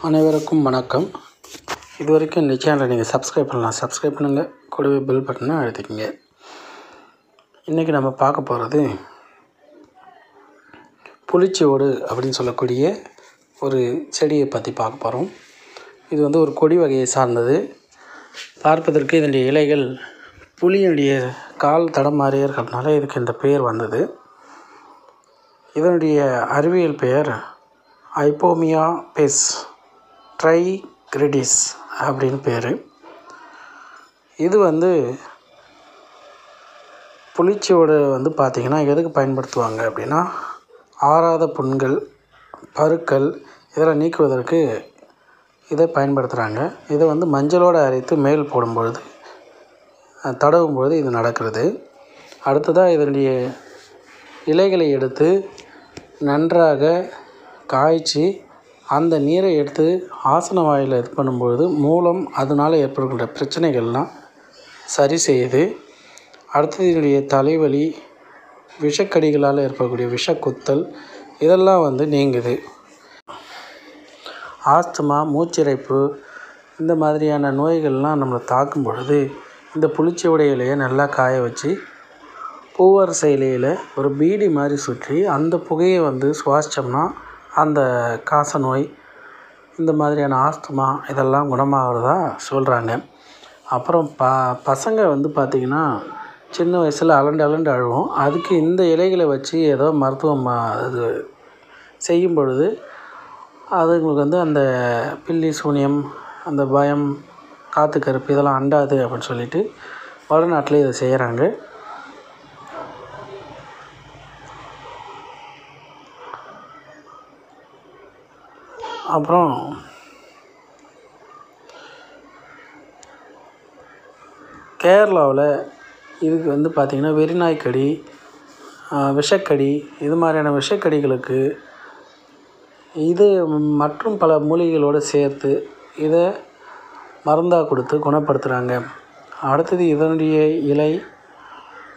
அனைவருக்கும் வணக்கம். இதுவரைக்கும் இந்த சேனலை நீங்கள் சப்ஸ்கிரைப் பண்ணலாம், சப்ஸ்கிரைப் பண்ணுங்கள். கூடவே பெல் பட்டனை அழுத்திக்கங்க. இன்றைக்கி நம்ம பார்க்க போகிறது புளிச்சோடு அப்படின்னு சொல்லக்கூடிய ஒரு செடியை பற்றி பார்க்க போகிறோம். இது ஒரு கொடி வகையை சார்ந்தது. பார்ப்பதற்கு இதனுடைய இலைகள் புளியினுடைய கால் தடம் மாதிரியே இருக்கிறதுனால இதுக்கு இந்த பெயர் வந்தது. இதனுடைய அறிவியல் பெயர் ஐப்போமியா பெஸ் ட்ரைகிரிடிஸ் அப்படின்னு பேர். இது புளிச்சோடு பார்த்திங்கன்னா எதுக்கு பயன்படுத்துவாங்க அப்படின்னா, ஆறாத புண்கள், பருக்கள் இதெல்லாம் நீக்குவதற்கு இதை பயன்படுத்துகிறாங்க. இதை மஞ்சளோடு அரைத்து மேல் போடும்பொழுது, தடவும்பொழுது இது நடக்கிறது. அடுத்ததாக இதனுடைய இலைகளை எடுத்து நன்றாக காய்ச்சி அந்த நீரை எடுத்து ஆசன வாயில் இது பண்ணும்பொழுது மூலம் அதனால் ஏற்படுகின்ற பிரச்சனைகள்லாம் சரி செய்யுது. அடுத்தது இதனுடைய தலைவலி, விஷக்கடிகளால் ஏற்படக்கூடிய விஷக்குத்தல் இதெல்லாம் நீங்குது. ஆஸ்துமா, மூச்சிறைப்பு இந்த மாதிரியான நோய்கள்லாம் நம்மளை தாக்கும் பொழுது இந்த புளிச்சோடு இலையை நல்லா காய வச்சு பூவரச இலையில் ஒரு பீடி மாதிரி சுற்றி அந்த புகையை சுவாசித்தோம்னா அந்த காச நோய், இந்த மாதிரியான ஆஸ்துமா இதெல்லாம் குணமாகிறதா சொல்கிறாங்க. அப்புறம் பசங்க பார்த்திங்கன்னா சின்ன வயசில் அலண்டு அழுவோம். அதுக்கு இந்த இலைகளை வச்சு ஏதோ மருத்துவம் இது செய்யும் பொழுது அதுங்களுக்கு அந்த பில்லி சூனியம், அந்த பயம், காற்று கருப்பு இதெல்லாம் அண்டாது அப்படின்னு சொல்லிட்டு வடநாட்டில் இதை செய்கிறாங்க. அப்புறம் கேரளாவில் இதுக்கு பார்த்திங்கன்னா வெறிநாய்க்கடி, விஷக்கடி இது மாதிரியான விஷக்கடிகளுக்கு இது மற்றும் பல மூலிகைகளோடு சேர்த்து இதை மருந்தாக கொடுத்து குணப்படுத்துகிறாங்க. அடுத்தது இதனுடைய இலை,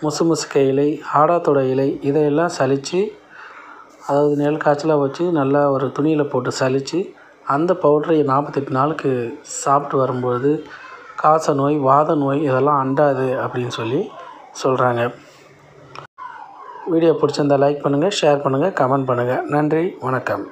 முசுமுசுக்கை இலை, ஆடாத்தோட இலை இதையெல்லாம் சலித்து, அதாவது நெல் காய்ச்சலாக வச்சு நல்லா ஒரு துணியில் போட்டு சலித்து அந்த பவுடரை 48 நாளுக்கு சாப்பிட்டு வரும்பொழுது காச நோய், வாத நோய் இதெல்லாம் அண்டாது அப்படின்னு சொல்லி சொல்கிறாங்க. வீடியோ பிடிச்சிருந்தால் லைக் பண்ணுங்கள், ஷேர் பண்ணுங்கள், கமெண்ட் பண்ணுங்கள். நன்றி, வணக்கம்.